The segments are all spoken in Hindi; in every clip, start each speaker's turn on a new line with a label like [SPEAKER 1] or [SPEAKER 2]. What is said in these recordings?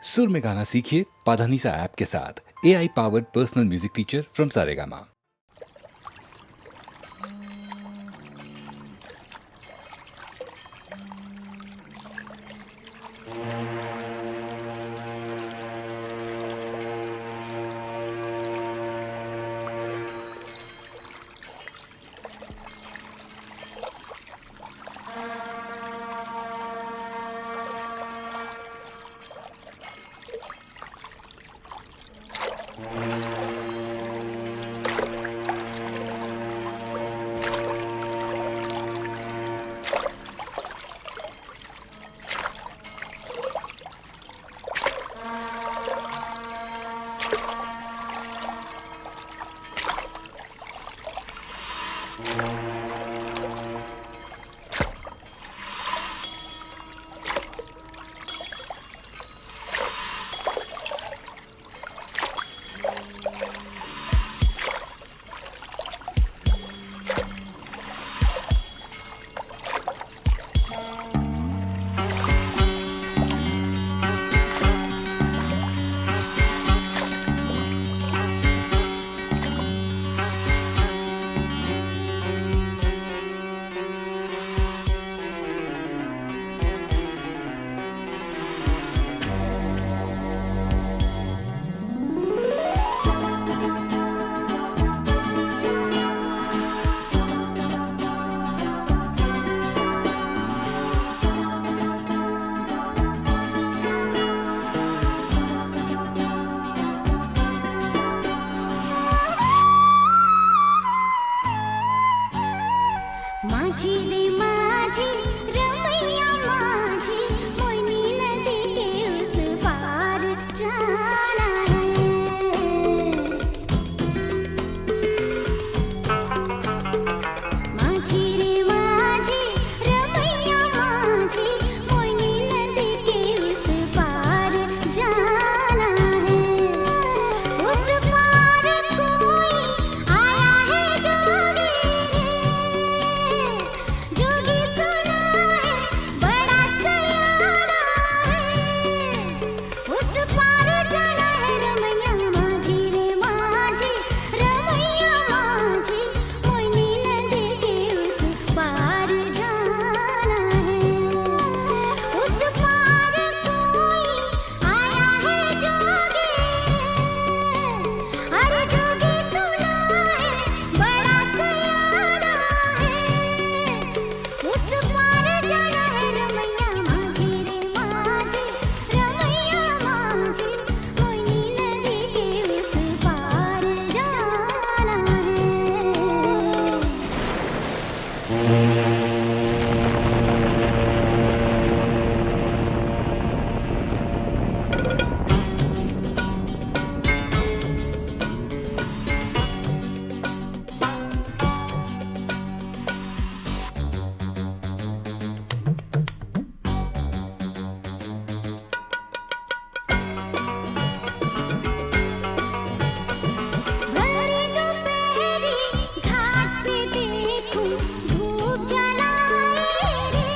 [SPEAKER 1] सुर में गाना सीखिए पाधानीसा ऐप के साथ। AI powered personal music teacher from Saregama.
[SPEAKER 2] माझी रे माझी रमैया माझी मोइनी नदी के उस पार जाना है। माझी रे माझी रमैया माझी मोइनी नदी के उस पार जाना है। उस पार कोई आया है जोगी जोगी सुना है बड़ा सयाना है। उस पार जाना है रमैया माझी रे माझी रमैया माझी मोइनी नदी के उस पार जाना है। उस पार कोई आया है जोगी अरे जोगी सुना है बड़ा सयाना है। उस पार जाना है रमैया माझी रे माझी रमैया माझी मोइनी नदी के उस पार जाना है। भरी दोपहरी घाट पे देखूं धूप जलाए रे।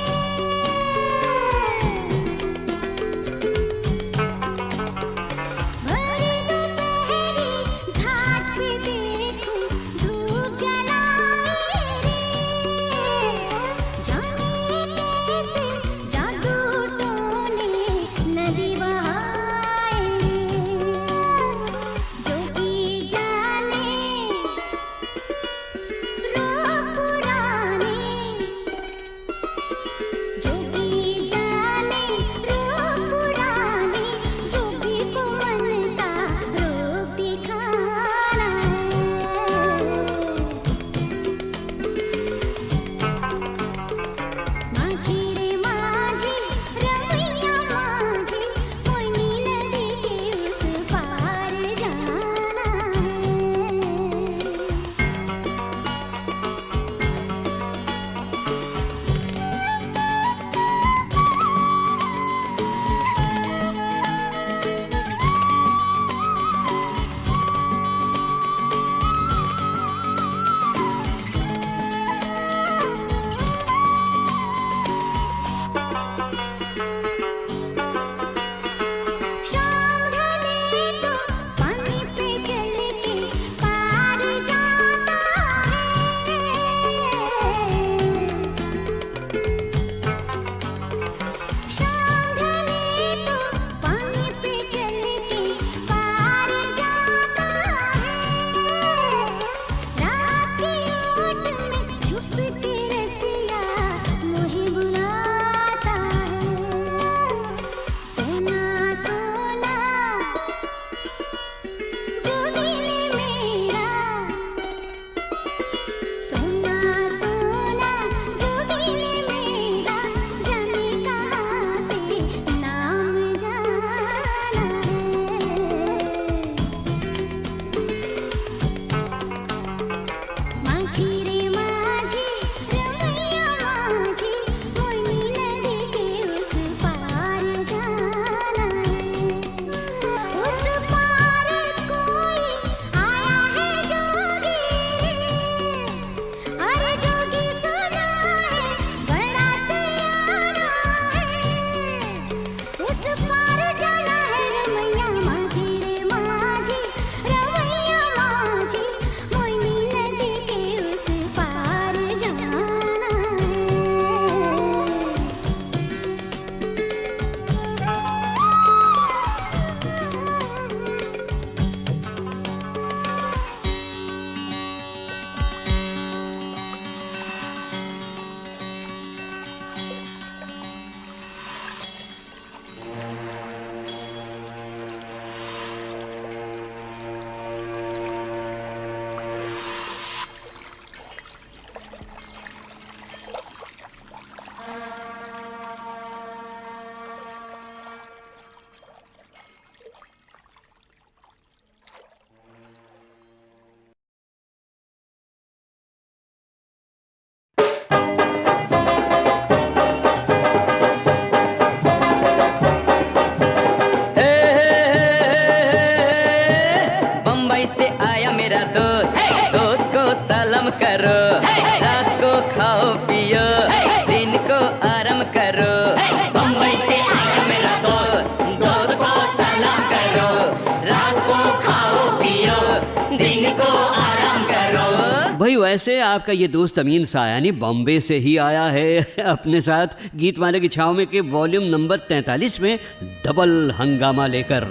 [SPEAKER 3] वैसे आपका ये दोस्त अमीन सायानी बॉम्बे से ही आया है अपने साथ गीतमाला की छाव में के वॉल्यूम नंबर 43 में डबल हंगामा लेकर।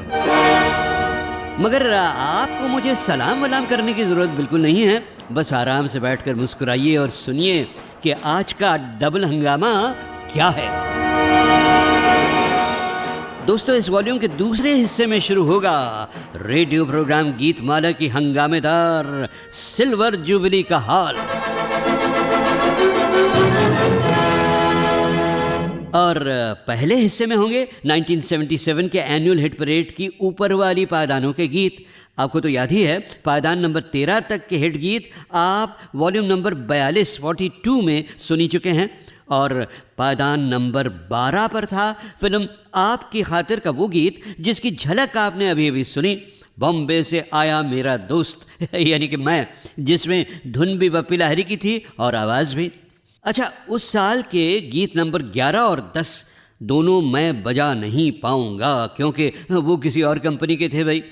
[SPEAKER 3] मगर आपको मुझे सलाम वलाम करने की ज़रूरत बिल्कुल नहीं है, बस आराम से बैठकर मुस्कुराइए और सुनिए कि आज का डबल हंगामा क्या है। दोस्तों, इस वॉल्यूम के दूसरे हिस्से में शुरू होगा रेडियो प्रोग्राम गीतमाला की हंगामेदार सिल्वर जुबली का हाल। और पहले हिस्से में होंगे 1977 के एनुअल हिट परेड की ऊपर वाली पायदानों के गीत। आपको तो याद ही है, पायदान नंबर 13 तक के हिट गीत आप वॉल्यूम नंबर 42 में सुनी चुके हैं। और पायदान नंबर 12 पर था फिल्म आपकी खातिर का वो गीत जिसकी झलक आपने अभी अभी सुनी, बॉम्बे से आया मेरा दोस्त यानी कि मैं, जिसमें धुन भी बप्पी लाहिरी की थी और आवाज़ भी। अच्छा, उस साल के गीत नंबर 11 और 10 दोनों मैं बजा नहीं पाऊंगा क्योंकि वो किसी और कंपनी के थे भाई।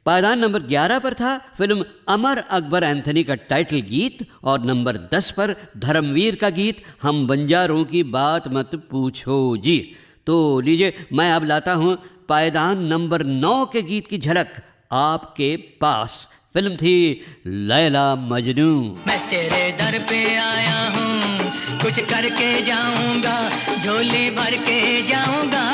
[SPEAKER 3] पायदान नंबर 11 पर था फिल्म अमर अकबर एंथनी का टाइटल गीत और नंबर 10 पर धर्मवीर का गीत हम बंजारों की बात मत पूछो जी। तो लीजिए, मैं अब लाता हूँ पायदान नंबर 9 के गीत की झलक आपके पास। फिल्म थी लैला मजनू।
[SPEAKER 4] मैं तेरे दर पे आया हूँ, कुछ करके जाऊंगा, झोली भर के जाऊंगा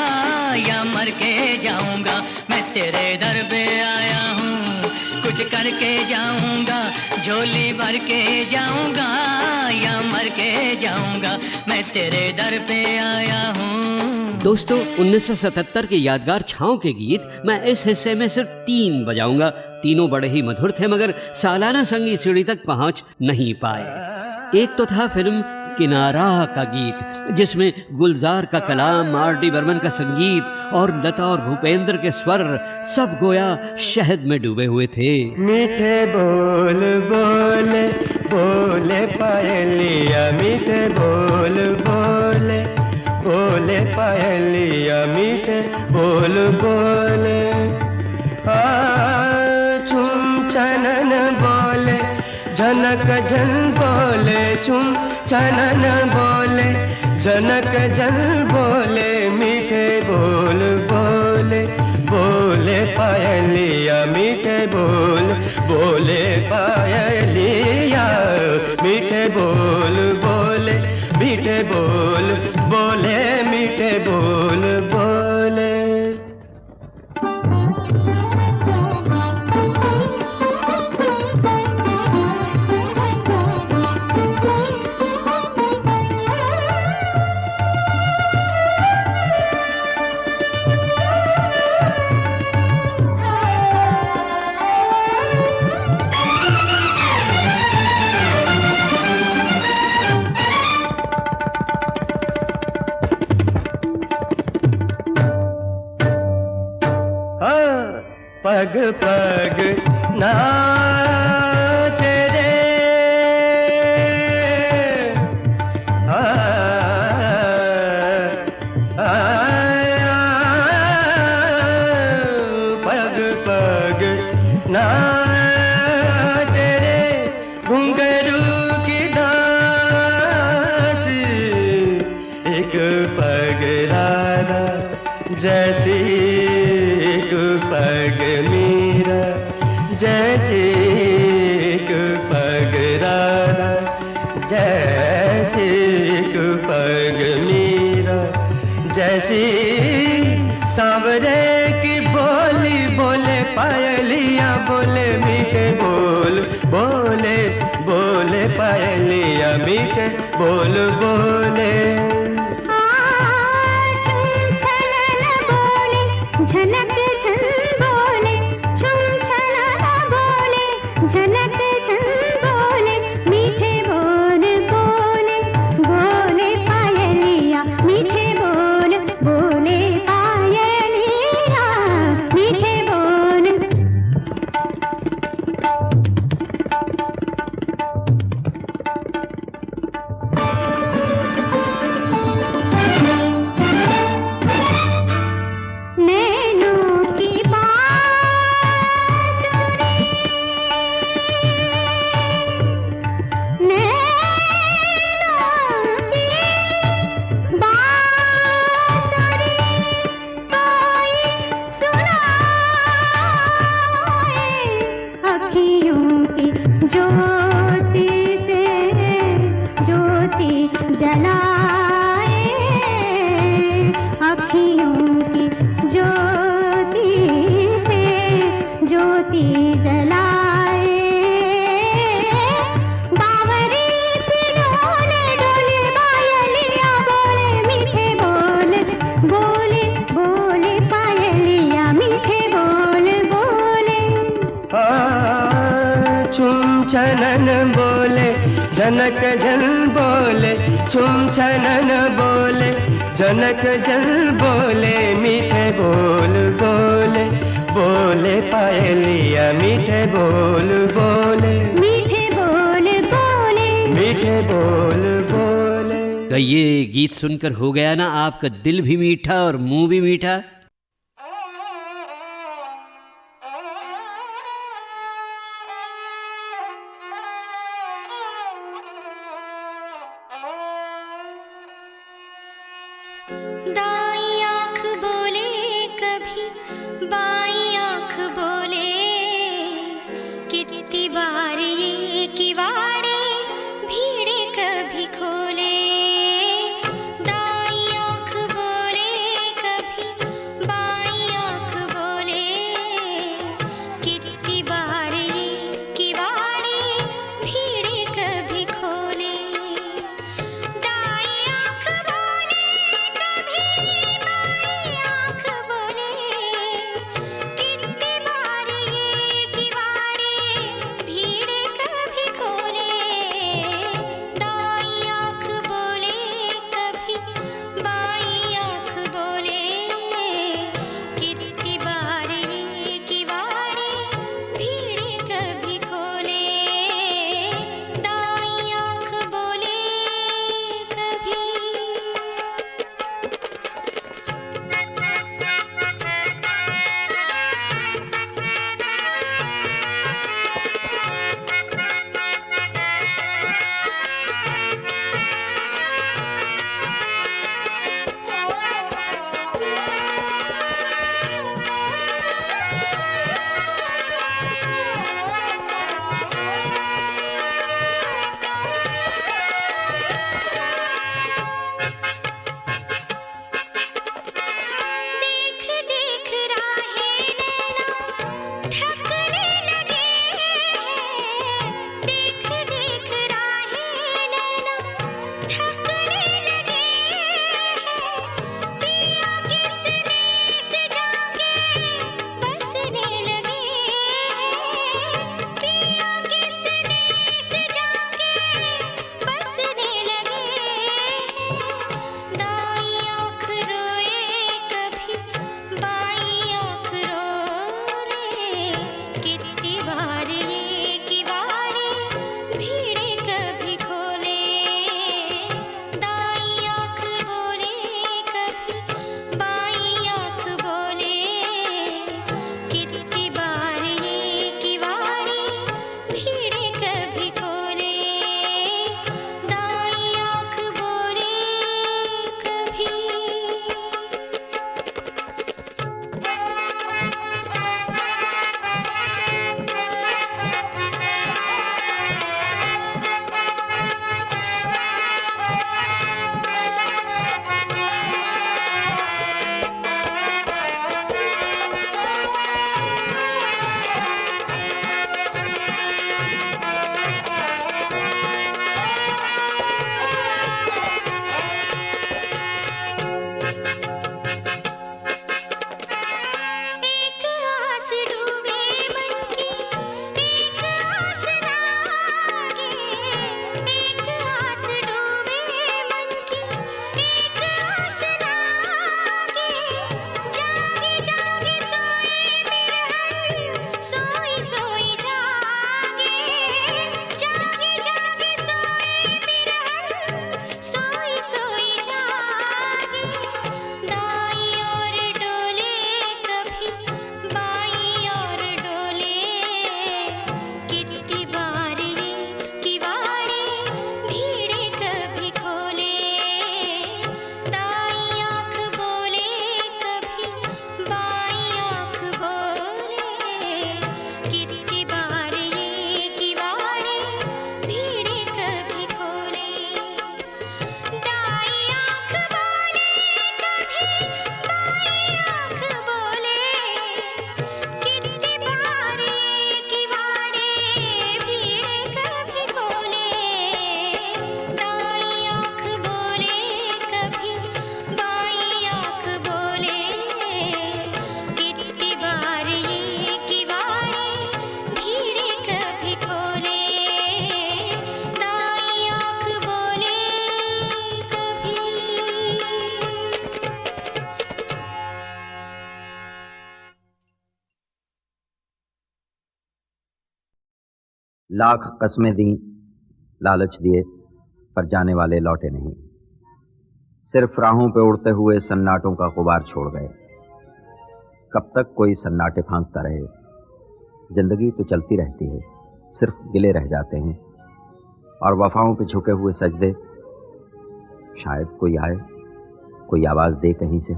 [SPEAKER 4] या मर के जाऊंगा। मैं तेरे दर पे आया हूँ, कुछ करके जाऊंगा, झोली भर के जाऊंगा या मर के जाऊंगा। मैं तेरे दर पे आया हूँ।
[SPEAKER 3] दोस्तों, 1977 के यादगार छाँव के गीत मैं इस हिस्से में सिर्फ 3 बजाऊंगा। तीनों बड़े ही मधुर थे मगर सालाना संगीत सीढ़ी तक पहुंच नहीं पाए। एक तो था फिल्म किनारा का गीत जिसमें गुलजार का कलाम, आर.डी. बर्मन का संगीत और लता और भूपेंद्र के स्वर सब गोया शहद में डूबे हुए थे।
[SPEAKER 5] मीठे बोल बोले बोले पायलिया, मीठे बोल बोले बोले पायलिया, मीठे बोल बोले छुम छनन बोले, झनक झन बोले, छुम छनन बोले, झनक झन बोले, मीठे बोल बोले बोले पायलिया, मीठे बोल बोले पायलिया, मीठे बोल बोले, मीठे बोल बोले, मीठे बोल बोले। पग पग नाच रे, पग पग नाच रे, घुंघरू की दासी, एक पग राधा जैसी, एक पग मीरा जैसी, एक पग राधा जैसी, एक पग मीरा जैसी, सांवरे की बोली बोले पायलिया, बोले मीठे बोल बोले बोले पायलिया, मीठे बोल बोले।
[SPEAKER 2] झनक झन बोले, छुम छलाला बोले, झनक झन बोले, मीठे बोल बोले बोले पायलिया, मीठे बोल बोले पायलिया, मीठे बोल।
[SPEAKER 5] छनन बोले, जनक जन बोले, छुम छनन बोले, जनक जन बोले, मीठे बोल बोले, बोले पायलिया मीठे बोल बोले,
[SPEAKER 2] मीठे बोल बोले,
[SPEAKER 5] मीठे बोल बोले।
[SPEAKER 3] तो ये गीत सुनकर हो गया ना आपका दिल भी मीठा और मुंह भी मीठा?
[SPEAKER 6] दाई आँख बोले कभी बाई आँख बोले, कितनी बार ये किवाड़े भीड़े कभी खोले। दाई आँख बोले कभी
[SPEAKER 7] लाख कस्में दी, लालच दिए, पर जाने वाले लौटे नहीं। सिर्फ राहों पे उड़ते हुए सन्नाटों का गुबार छोड़ गए। कब तक कोई सन्नाटे फांकता रहे? जिंदगी तो चलती रहती है, सिर्फ गिले रह जाते हैं और वफाओं पे झुके हुए सजदे। शायद कोई आए, कोई आवाज दे कहीं से।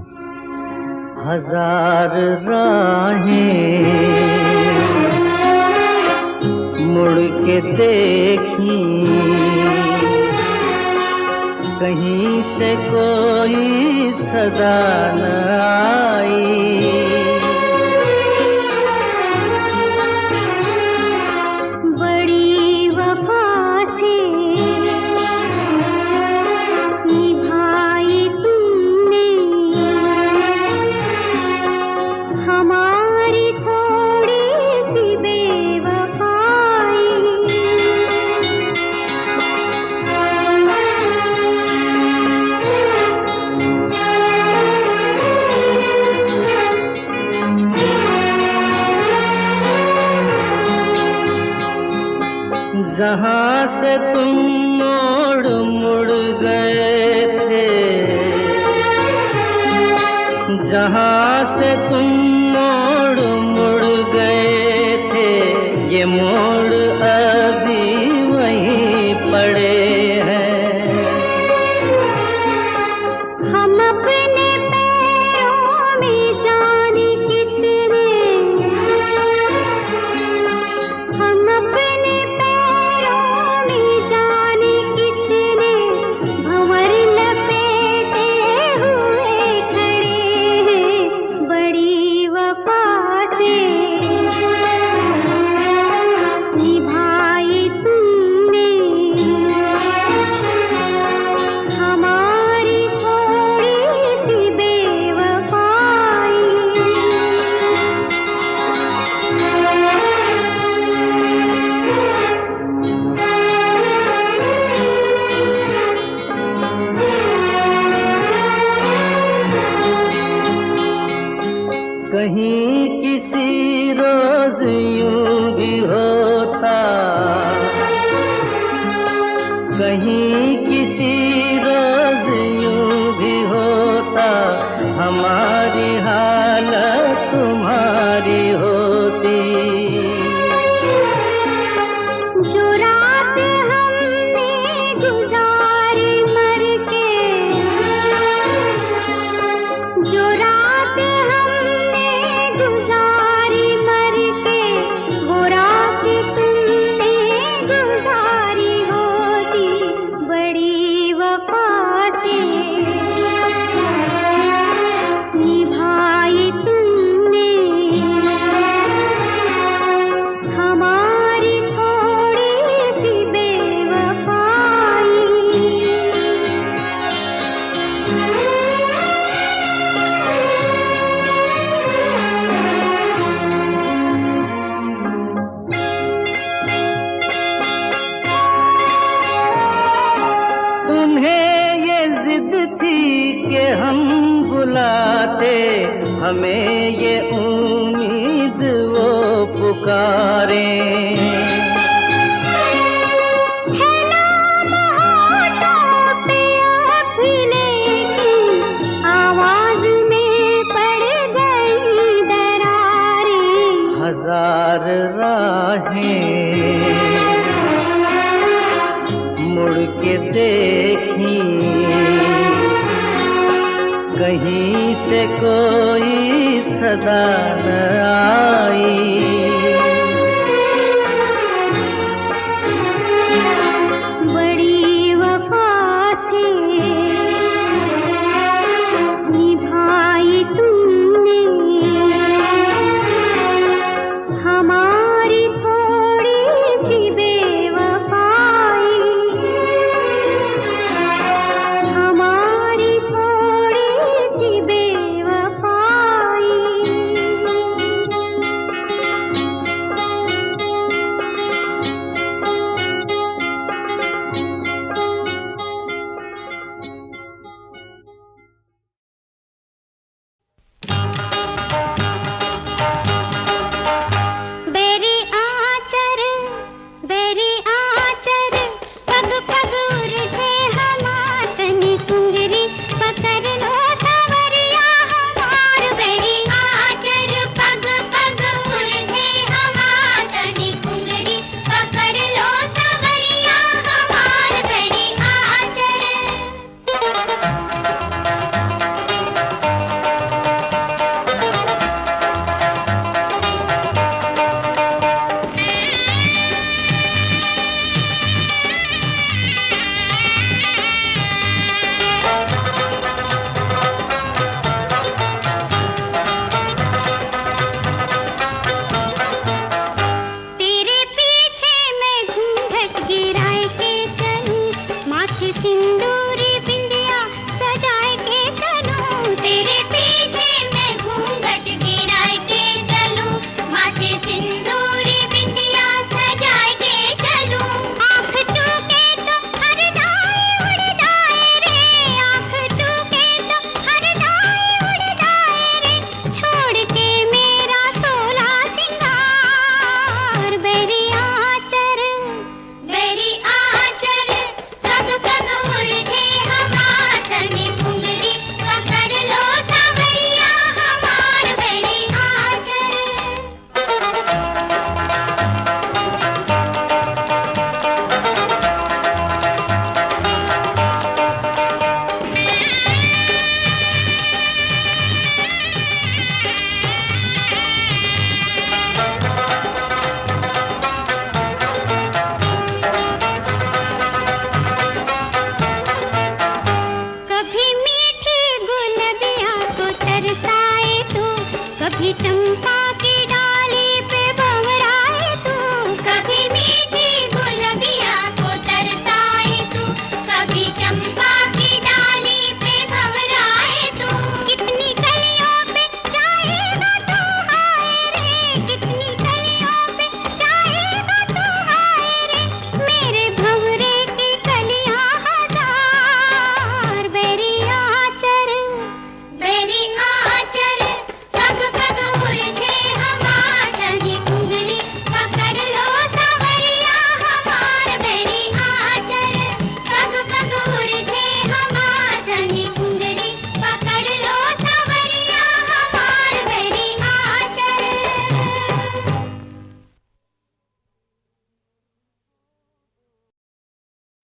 [SPEAKER 5] हजार राहें मुड़ के देखी, कहीं से कोई सदा न आई।
[SPEAKER 2] बड़ी वफा से निभाई तुमने हमारी थोड़ी सी बेवफाई।
[SPEAKER 5] जहाँ से तुम मोड़ मुड़ गए थे, जहाँ से तुम मोड़ मुड़ गए थे, ये मोड़ अभी वहीं पड़े हैं।
[SPEAKER 2] हम अपने पैरों में जाने कितने, हम अपने पैरों में जाने कितने भंवर लपेटे हुए खड़े हैं। बड़ी वफा से निभाई तुमने हमारी थोड़ी सी बेवफाई।
[SPEAKER 5] कहीं किसी रोज यूं भी होता, कहीं किसी रोज यूं भी होता, हमारी हालत तुम्हारी होती।
[SPEAKER 2] जो रात हमने गुजारी मर के, जो रात हमने गुजारी मर के, वो रात तुमने गुजारी होती। बड़ी वफा से निभाई तुमने हमारी थोड़ी सी बेवफाई।
[SPEAKER 5] तुम्हें ये जिद थी कि हम बुलाते, हमें ये उम्मीद वो पुकारे।
[SPEAKER 2] है नाम होठों पे अब भी लेकिन आवाज में पड़ गई दरारें।
[SPEAKER 5] हजार राहें मुड़ के देखी, कहीं से कोई सदा न आई।
[SPEAKER 2] की डाली पे भंवराए तू, कभी मीठी गुलबिया को तरसाए तू, कभी चंपा की डाली पे भंवराए तू। कितनी कलियों पे जाएगा तू हाय रे, कितनी कलियों पे जाएगा तू हाय रे, मेरे भंवरे की कलियां हजार। बेरी आचर पग पग मुरझे हमार, चली उंगली पकड़ लो सांवरिया हमार। बेरी आचर पग पग मुरझे हमार, चली उंगली पकड़ लो सांवरिया हमार। बेरी आचर।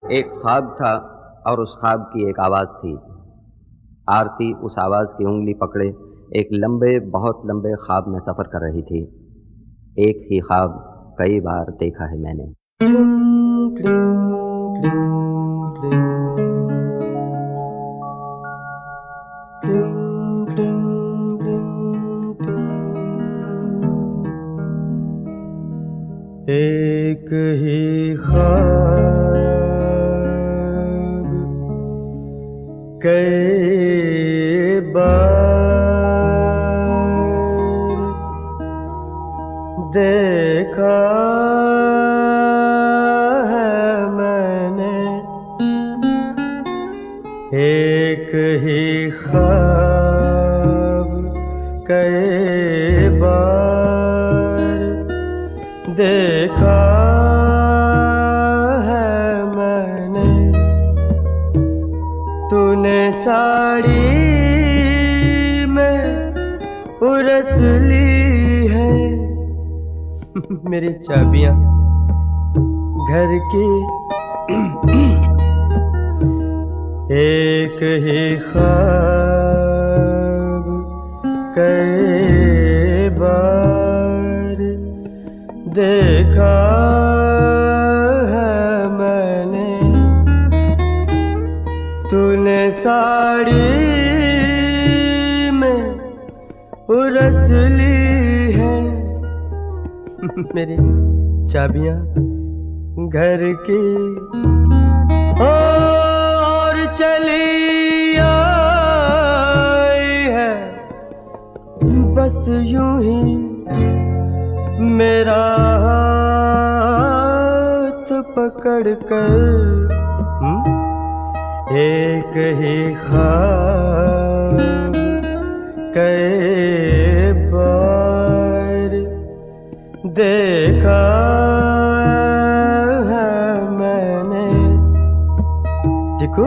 [SPEAKER 7] एक ख्वाब था और उस ख्वाब की एक आवाज़ थी। आरती उस आवाज़ की उंगली पकड़े एक लंबे, बहुत लंबे ख्वाब में सफ़र कर रही थी। एक ही ख्वाब कई बार देखा है मैंने।
[SPEAKER 5] एक ही ख्वाब कई बार देखा है मैंने। एक ही ख्वाब कई बार देखा है मैंने। तूने साड़ी में उरस ली है मेरी चाबियां घर की। एक ही ख्वाब कई बार देखा है मैंने। तूने साड़ी में उरस ली है मेरी चाबियां घर की। और चली आई है बस यूं ही मेरा हाथ पकड़ कर। एक ही ख्वाब कई बार देखा है मैंने। जिकू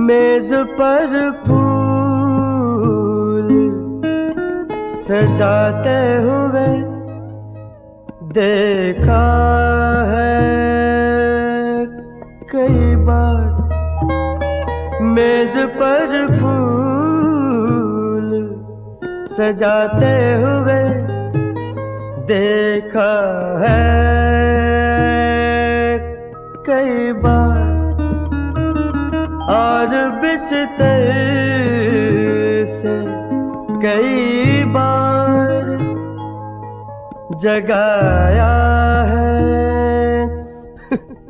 [SPEAKER 5] मेज पर फूल सजाते हुए देखा है कई बार। मेज पर फूल सजाते हुए देखा है कई बार। और बिस्तर से कई बार जगाया है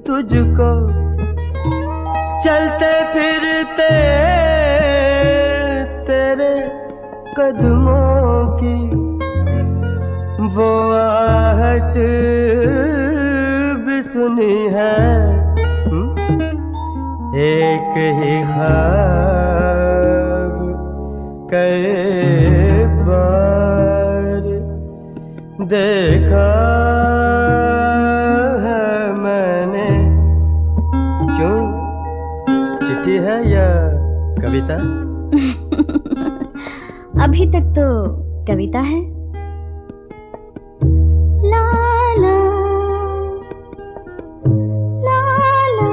[SPEAKER 5] तुझको। चलते फिरते तेरे कदमों की वो आहट भी सुनी है। एक ही ख्वाब कई बार देखा है मैंने। क्यों, चिट्ठी है या कविता?
[SPEAKER 8] अभी तक तो कविता है। ला ला ला ला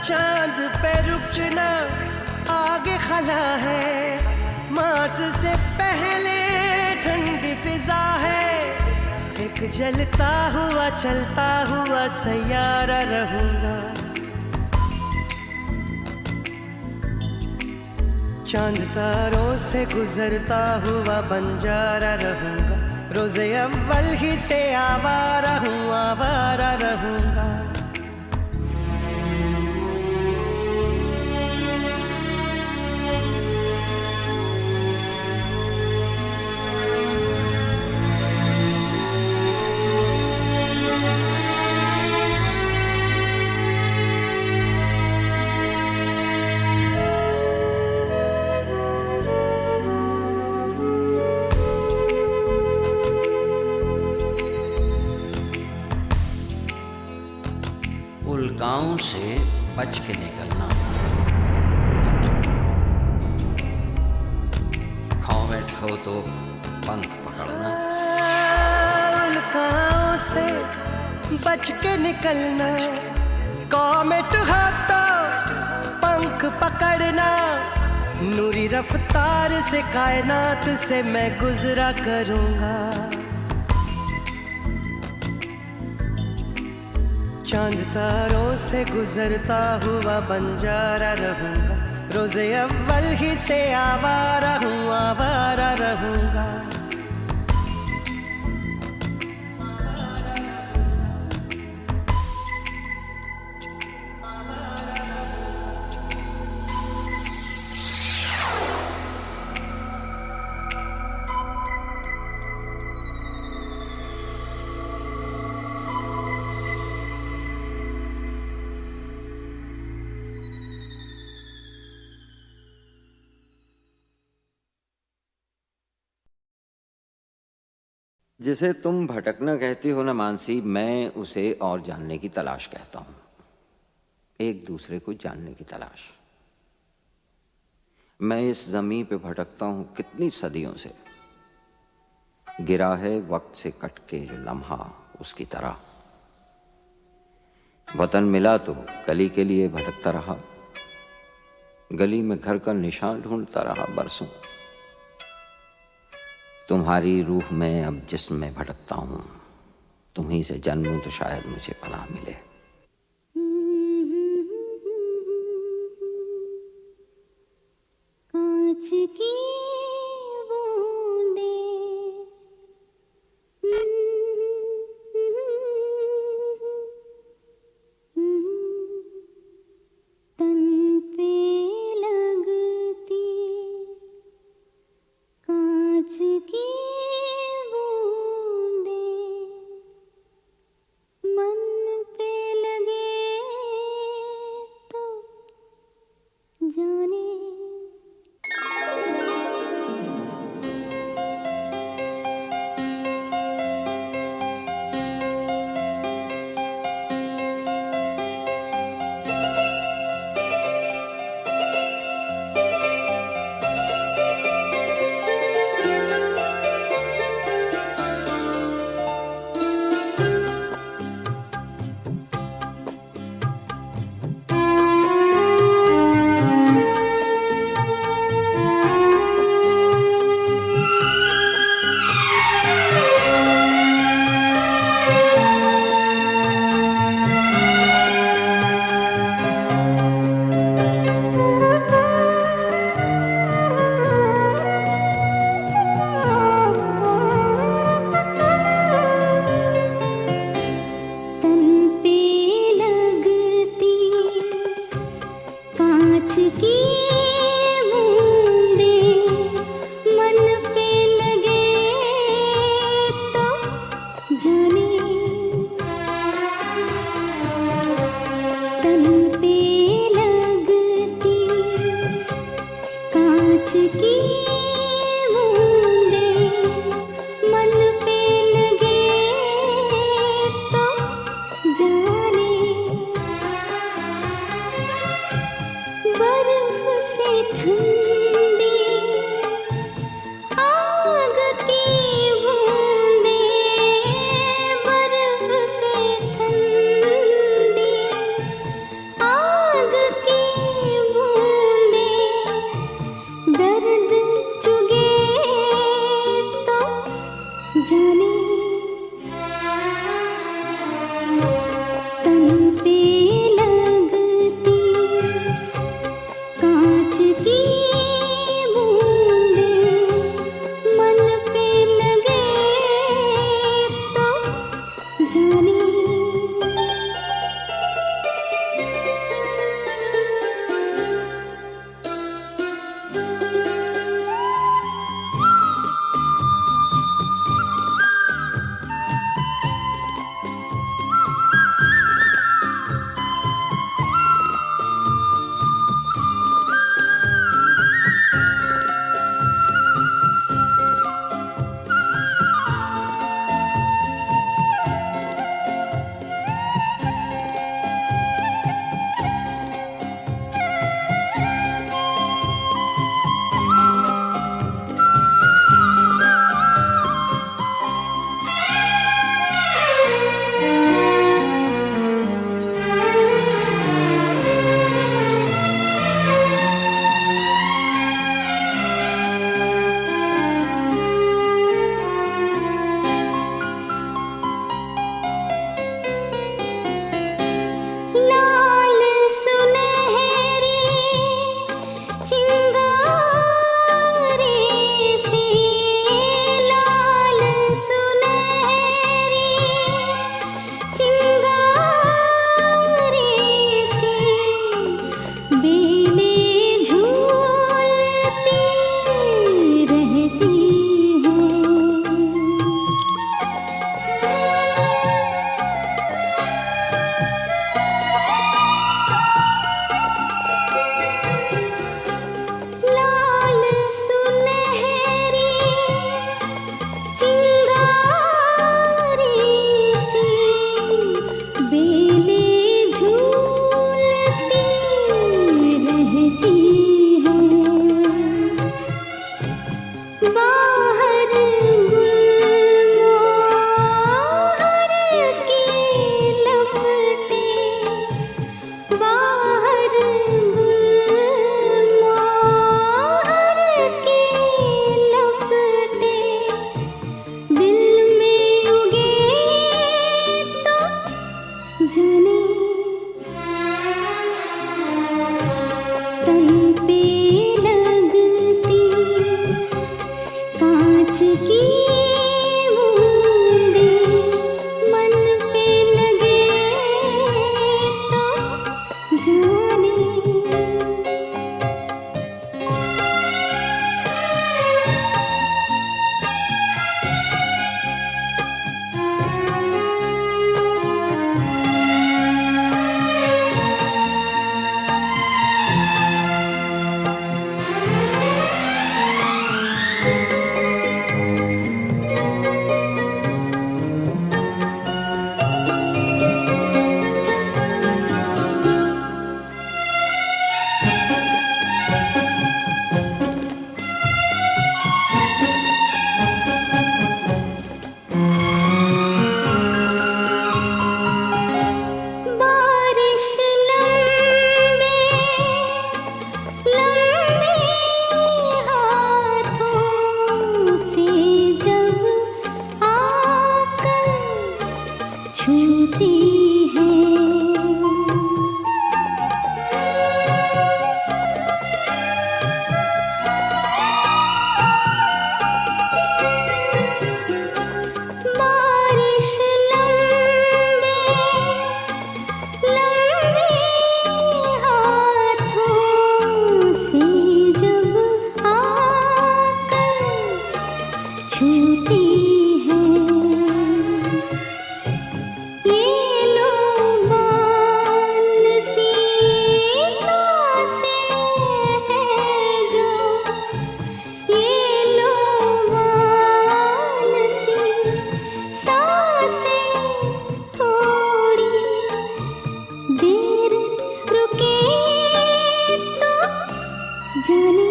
[SPEAKER 9] चांद पे रुकना आगे खला है, मार्च से पहले ठंडी फिजा है, एक जलता हुआ चलता हुआ सैयारा रहूंगा। चांद तारों से गुजरता हुआ बंजारा रहूंगा, रोज़े अव्वल ही से आवारा हूँ, आवारा रहूंगा।
[SPEAKER 3] उल्काओं से बच के निकलना, खाओ बैठो तो पंख पकड़ना।
[SPEAKER 9] उल्काओं से बच के निकलना, कॉमेट हो तो पंख पकड़ना, नूरी रफ्तार से कायनात से मैं गुजरा करूंगा। चांद तारों से गुजरता हुआ बंजारा रहूंगा, रोज़े अव्वल ही से आवारा हूँ, आवारा रहूंगा।
[SPEAKER 7] जिसे तुम भटकना कहती हो ना मानसी, मैं उसे और जानने की तलाश कहता हूं, एक दूसरे को जानने की तलाश। मैं इस जमीन पे भटकता हूं कितनी सदियों से, गिरा है वक्त से कट के जो लम्हा उसकी तरह। वतन मिला तो गली के लिए भटकता रहा, गली में घर का निशान ढूंढता रहा बरसों। तुम्हारी रूह में अब जिस्म में भटकता हूँ, तुम्हीं से जन्मूं तो शायद मुझे पनाह मिले।
[SPEAKER 2] कांच की बूंदें तन पे लगती, कांच की बूंदें मन पे लगे तो जाने। आग
[SPEAKER 6] तन पे लगती कांच की बूंदें मन पे लगे तो जाने। बारिश लंबे लंबे हाथों से जब आकर छूती है, बारिश लंबे लंबे हाथों से जब आकर छूती है, ये लोबान सी सांसें हैं जो, ये लोबान सी सांसें थोड़ी देर रुके तो जाने।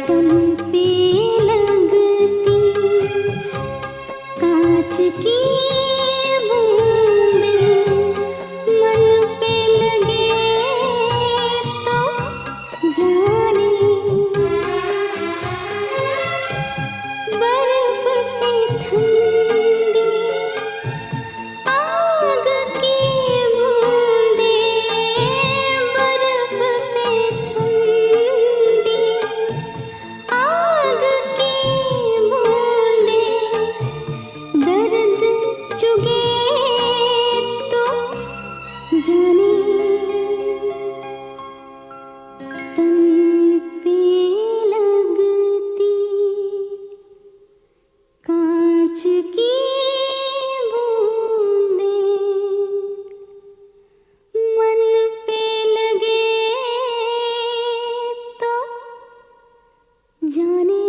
[SPEAKER 6] तन पे लगती कांच की बूंदें मन पे लगे तो जाने। बर्फ से ठंडी आग की बूंदें, बर्फ से ठंडी आग की बूंदें दर्द चुगे तो जाने। तन पे लगती कांच की बूंदें मन पे लगे तो जाने।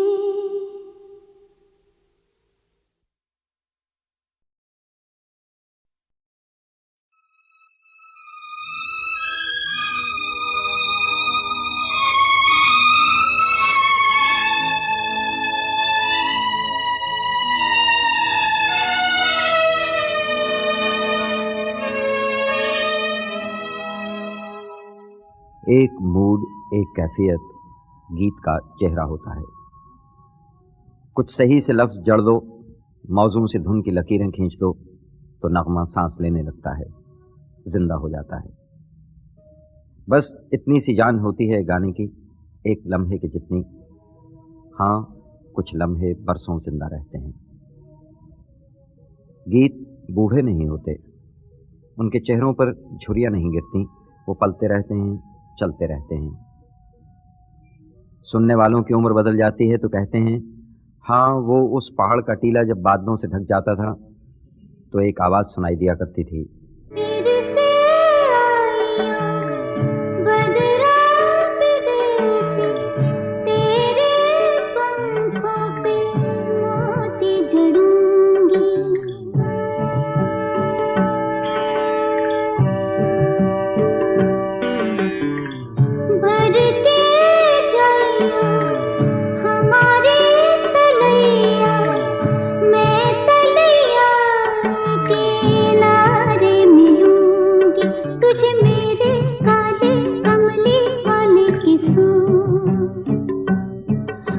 [SPEAKER 7] एक मूड, एक कैफियत गीत का चेहरा होता है। कुछ सही से लफ्ज़ जड़ दो, मौजूं से धुन की लकीरें खींच दो तो नगमा सांस लेने लगता है, जिंदा हो जाता है। बस इतनी सी जान होती है गाने की, एक लम्हे की जितनी। हाँ, कुछ लम्हे बरसों जिंदा रहते हैं। गीत बूढ़े नहीं होते, उनके चेहरों पर झुर्रियाँ नहीं गिरती, वो पलते रहते हैं, चलते रहते हैं। सुनने वालों की उम्र बदल जाती है तो कहते हैं, हाँ वो उस पहाड़ का टीला जब बादलों से ढक जाता था तो एक आवाज़ सुनाई दिया करती थी।
[SPEAKER 6] फिर से आईया बदरा विदेसी, तेरे पंखों पे मोती जड़ूंगी। भरते जाइया हमारे तलैया, मैं तलैया के किनारे मिलूंगी तुझे मेरे काले कमली वाले की सांस,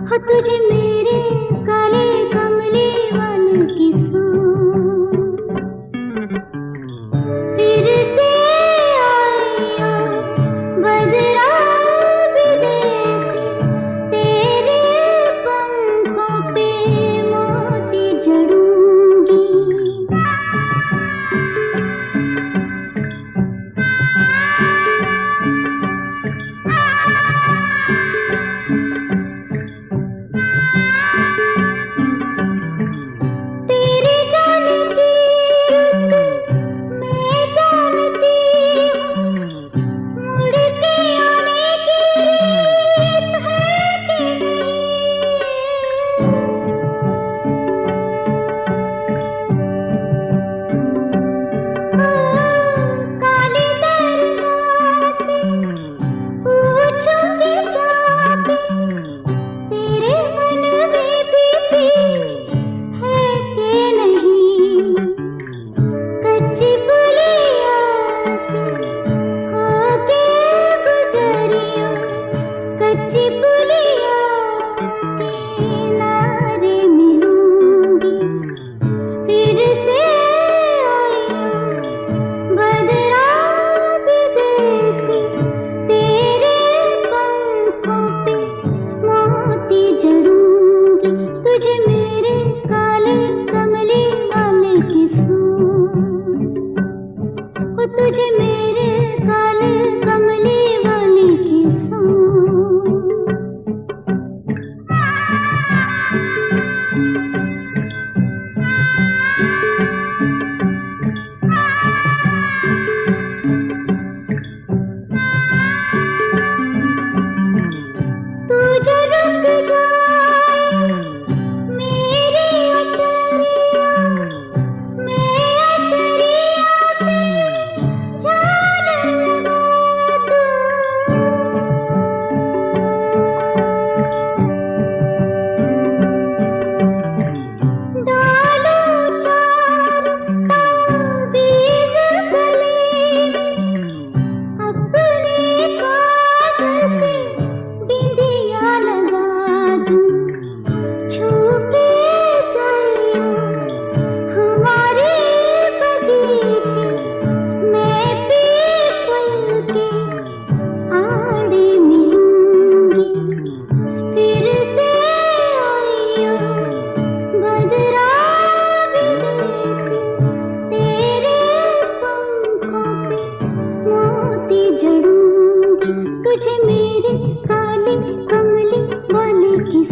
[SPEAKER 6] हो तुझे मेरे काले कमली वाले की सांस। फिर से होके गुजरिया कच्ची पुलिया किनारे मिलूंगी फिर से बदरा विदेशी तेरे पंखों पे मोती जड़ूंगी तुझे मेरे काले कमली वाले की तुझे मेरे काले कमली वाले की तू जो रुक जाए मेरी अटरिया मैं अटरिया पे झालर लगा दूं डालो चार ताबीज़ गले में अपने काजल से बिंदिया लगा दूं छू के जाइयो हमारे बगीचे मैं पीपल के आड़े मिलूंगी फिर से आइयो बदरा विदेशी तेरे पंखों पे मोती जड़ूंगी तुझे मेरे काले कमली वाले की